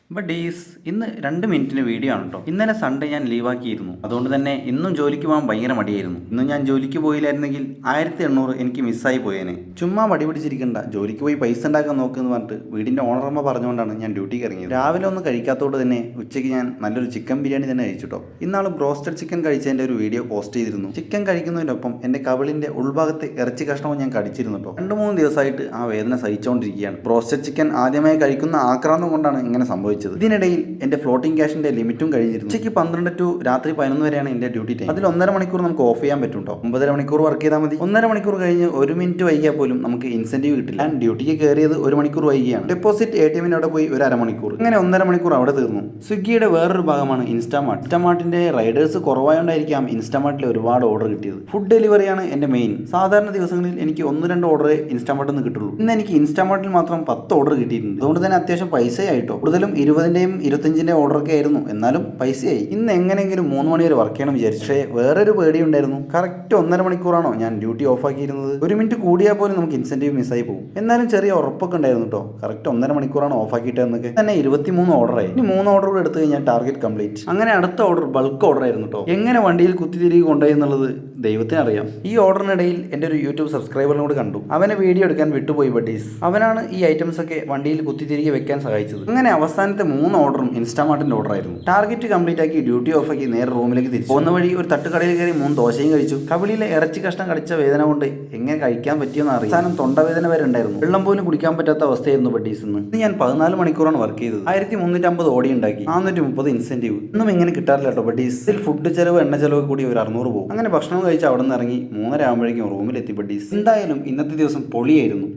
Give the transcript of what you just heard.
Buddies ഇന്ന് 2 മിനിറ്റിന് video ആണ് കേട്ടോ. ഇന്നലെ സൺഡേ ഞാൻ ലീവാക്കിയിരുന്നു. അതുകൊണ്ട് തന്നെ ഇന്നും ജോലിക്ക് പോകാൻ ഭയങ്കര മടിയായിരുന്നു. ഇന്നും ഞാൻ ജോലിക്ക് പോയില്ലായിരുന്നെങ്കിൽ 1800 എനിക്ക് മിസ്സായി പോയേനെ. ചുമ്മാ മടി പിടിച്ചിരിക്കണ്ട, ജോലിക്ക് പോയി പൈസ ഉണ്ടാക്കാൻ നോക്കുമെന്ന് പറഞ്ഞിട്ട് വീടിൻ്റെ ഓണറമ്മ പറഞ്ഞുകൊണ്ടാണ് ഞാൻ ഡ്യൂട്ടിക്ക് ഇറങ്ങിയത്. രാവിലെ ഒന്നും കഴിക്കാത്തതുകൊണ്ട് തന്നെ ഉച്ചയ്ക്ക് ഞാൻ നല്ലൊരു ചിക്കൻ ബിരിയാണി തന്നെ കഴിച്ചു കേട്ടോ. ഇന്നാൾ ബ്രോസ്റ്റഡ് ചിക്കൻ കഴിച്ചതിൻ്റെ ഒരു വീഡിയോ പോസ്റ്റ് ചെയ്തിരുന്നു. ചിക്കൻ കഴിക്കുന്നതിനൊപ്പം എൻ്റെ കവിളിൻ്റെ ഉൾഭാഗത്തെ ഇറച്ചി കഷ്ണവും ഞാൻ കടിച്ചിരുന്നു കേട്ടോ. 2-3 ദിവസമായിട്ട് ആ വേദന സഹിച്ചുകൊണ്ടിരിക്കുകയാണ്. ബ്രോസ്റ്റഡ് ചിക്കൻ ആദ്യമായി കഴിക്കുന്ന ആക്രാന്തം കൊണ്ടാണ് ഇങ്ങനെ സംഭവിച്ചത്. ഇതിനിടയിൽ എന്റെ ഫ്ലോട്ടിംഗ് ക്യാഷിന്റെ ലിമിറ്റും കഴിഞ്ഞിരുന്നു. ഉച്ചയ്ക്ക് 12 ടു രാത്രി 11 വരെയാണ് എന്റെ ഡ്യൂട്ടി ടൈം. അതിൽ 1.5 മണിക്കൂർ നമുക്ക് ഓഫ് ചെയ്യാൻ പറ്റും കേട്ടോ. 9.5 മണിക്കൂർ വർക്ക് ചെയ്താൽ മതി. 1.5 മണിക്കൂർ കഴിഞ്ഞ് 1 മിനിറ്റ് വൈകിയാൽ പോലും നമുക്ക് ഇൻസെന്റീവ് കിട്ടില്ല. ഞാൻ ഡ്യൂട്ടിക്ക് കയറിയത് 1 മണിക്കൂർ വൈകിയാണ്. ഡെപ്പോസിറ്റ് ATM അവിടെ പോയി ഒരു അരമണിക്കൂർ, അങ്ങനെ 1.5 മണിക്കൂർ അവിടെ തീർന്നു. സ്വിഗ്ഗിയുടെ വേറൊരു ഭാഗമാണ് ഇൻസ്റ്റാമാർട്ട്. ഇൻസ്റ്റാമാർട്ടിന്റെ റൈഡേഴ്സ് കുറവായോണ്ടായിരിക്കാം ഇൻസ്റ്റാമാർട്ടിൽ ഒരുപാട് ഓർഡർ കിട്ടിയത്. ഫുഡ് ഡെലിവറിയാണ് എന്റെ മെയിൻ. സാധാരണ ദിവസങ്ങളിൽ എനിക്ക് 1-2 ഓർഡർ ഇൻസ്റ്റാമാർട്ടിൽ നിന്ന് കിട്ടുള്ളൂ. ഇന്ന് എനിക്ക് ഇൻസ്റ്റാമാർട്ടിൽ മാത്രം 10 ഓർഡർ കിട്ടിയിട്ടുണ്ട്. അതുകൊണ്ട് തന്നെ അത്യാവശ്യം പൈസയായിട്ടോ. കൂടുതലും 20-ന്റെയും 25-ന്റെയും ഓർഡറൊക്കെ ആയിരുന്നു, എന്നാലും പൈസയായി. ഇന്ന് എങ്ങനെയെങ്കിലും 3 മണി വരെ വർക്ക് ചെയ്യണം വിചാരിച്ചു. പക്ഷേ വേറൊരു പേടി ഉണ്ടായിരുന്നു. കറക്റ്റ് 1.5 മണിക്കൂറാണോ ഞാൻ ഡ്യൂട്ടി ഓഫ് ആക്കിയിരുന്നത്. 1 മിനിറ്റ് കൂടിയാൽ പോലും നമുക്ക് ഇൻസെന്റീവ് മിസ്സായി പോകും. എന്നാലും ചെറിയ ഉറപ്പൊക്കെ ഉണ്ടായിരുന്നു കേട്ടോ. കറക്റ്റ് 1.5 മണിക്കൂറാണ് ഓഫ് ആക്കിയിട്ടെന്നൊക്കെ. തന്നെ 23 ഓർഡറായി. ഇനി 3 ഓർഡർ കൂടെ എടുത്തു കഴിഞ്ഞാൽ ടാർഗറ്റ് കംപ്ലീറ്റ്. അങ്ങനെ അടുത്ത ഓർഡർ ബൾക്ക് ഓർഡർ ആയിരുന്നു കേട്ടോ. എങ്ങനെ വണ്ടിയിൽ കുത്തിതിരികെ കൊണ്ടുപോയി എന്നുള്ളത് ദൈവത്തിനറിയാം. ഈ ഓർഡറിനിടയിൽ എൻ്റെ ഒരു യൂട്യൂബ് സബ്സ്ക്രൈബറിനോട് കണ്ടു. അവനെ വീഡിയോ എടുക്കാൻ വിട്ടുപോയി ബഡീസ്. അവനാണ് ഈ ഐറ്റംസ് ഒക്കെ വണ്ടിയിൽ കുത്തിതിരികെ വെക്കാൻ സഹായിച്ചത്. അങ്ങനെ അവസാനത്തെ 3 ഓർഡറും ഇൻസ്റ്റാമാർട്ടിന്റെ ഓർഡർ ആയിരുന്നു. ടാർഗറ്റ് കംപ്ലീറ്റ് ആക്കി ഡ്യൂട്ടി ഓഫ് ആക്കി നേരെ റൂമിലേക്ക് തിരിച്ചു. പോകുന്ന വഴി ഒരു തട്ടുകടയിൽ കയറി 3 ദോശയും കഴിച്ചു. കവിളിയിലെ ഇറച്ചി കഷ്ണം കടിച്ച വേദന കൊണ്ട് എങ്ങനെ കഴിക്കാൻ പറ്റിയെന്ന് അറിയാം. അവസാനം തൊണ്ടവേദന വരെ ഉണ്ടായിരുന്നു. വെള്ളം പോലും കുടിക്കാൻ പറ്റാത്ത അവസ്ഥയായിരുന്നു ബഡീസ്. ഇന്ന് ഞാൻ 14 മണിക്കൂറാണ് വർക്ക് ചെയ്തത്. 1350 ഓടി ഉണ്ടാക്കി, 430 ഇൻസെന്റീവ്. ഒന്നും എങ്ങനെ കിട്ടാറില്ല കേട്ടോ ബഡീസ്. ഇതിൽ ഫുഡ് ചെലവ് എണ്ണ ചെലവ് കൂടി ഒരു 600 പോകും. അങ്ങനെ ഭക്ഷണം കഴിച്ച് അവിടെ നിന്ന് ഇറങ്ങി 3:30 ആകുമ്പോഴേക്കും റൂമിലെത്തി ബഡീസ്. എന്തായാലും ഇന്നത്തെ ദിവസം പൊളിയായിരുന്നു.